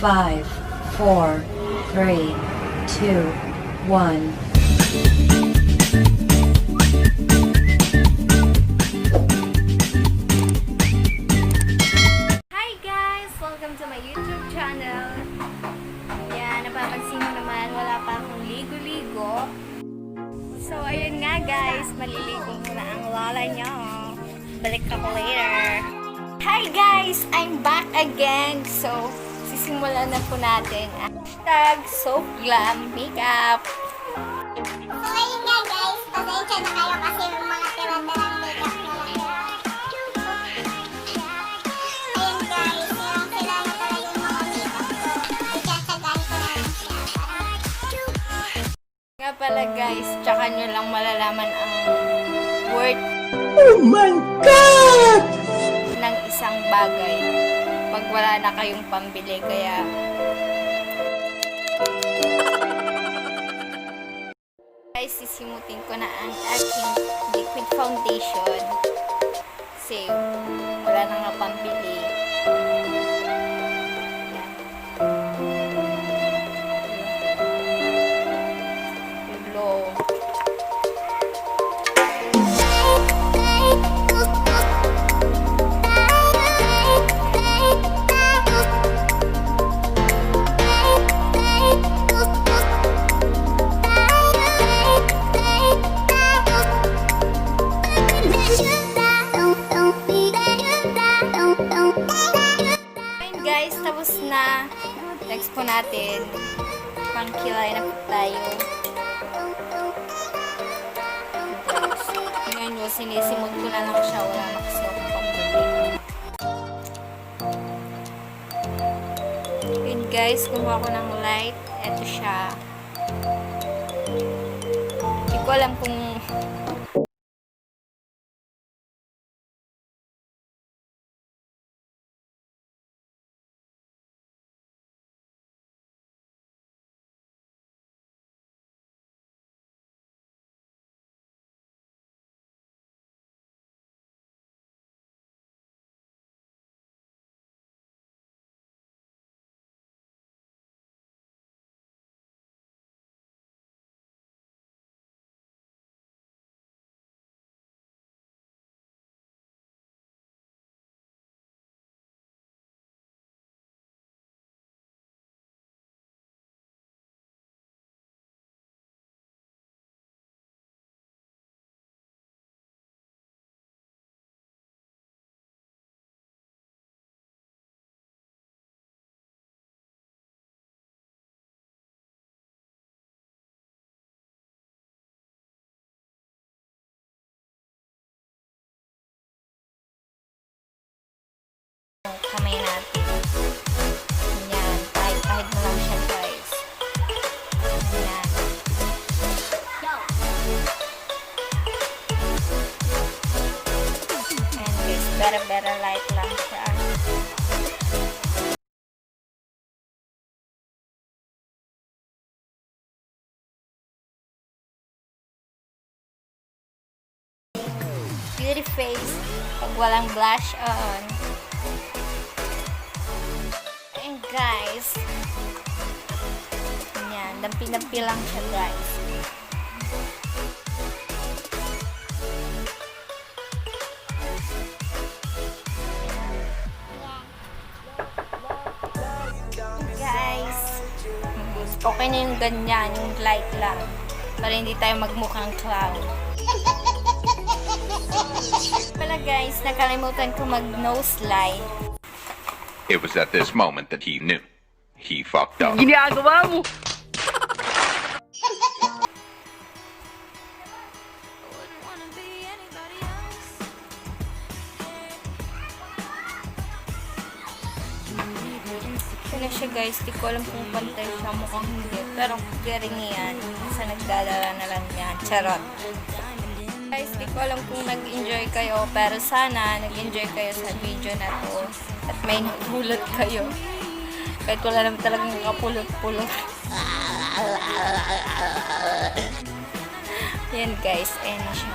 5, 4, 3, 2, 1. Hi guys! Welcome to my YouTube channel. Yan, napapansin mo naman, wala pa akong ligo-ligo. So, ayun nga guys, maliligo muna ang lola nyo. Balik ako later. Hi guys! I'm back again. So, sisimulan na po natin ang #soap glam makeup. So, ayun nga guys, pasensya na kayo kasi yung mga tira-tirang makeup na lang. Ayun guys, sila na talaga yung mga makeup ko. Isasagaan ko na lang siya. Nga pala guys, tsaka nyo lang malalaman ang worth Oh my God! ng isang bagay pag wala na kayong pambili. Kaya guys, sisimutin ko na ang aking liquid foundation kasi wala na nga pambili. Yan. Glow. Ayun guys, tapos na. Next po natin, pangkilay na po tayo. Ngayon po, sinisimot ko na lang siya. Wala na kasi akong pambili. Ayun guys, kumuha ko ng light. Ito siya. Hindi ko alam kung kamay natin. Yan. Pahid mo lang siya guys. Yan. And guys, better light lang siya. Beauty face pag walang blush on. And guys, yan, dampi-dampi lang siya guys. Guys, okay na yung ganyan, yung light lang, para hindi tayo magmukhang clown. Pala guys, nakalimutan ko mag-nose line. It was at this moment that he knew. He fucked up. Ginagawa mo! Ito na siya guys, di ko alam kung pantay siya, mukhang hindi. Pero garing yan, sa nagdadala na lang yan. Charot. Guys, di ko alam kung nag-enjoy kayo, pero sana nag-enjoy kayo sa video na to. At may napulot kayo. Kahit wala naman talagang kapulot-pulot. Yan guys, ayan na siya.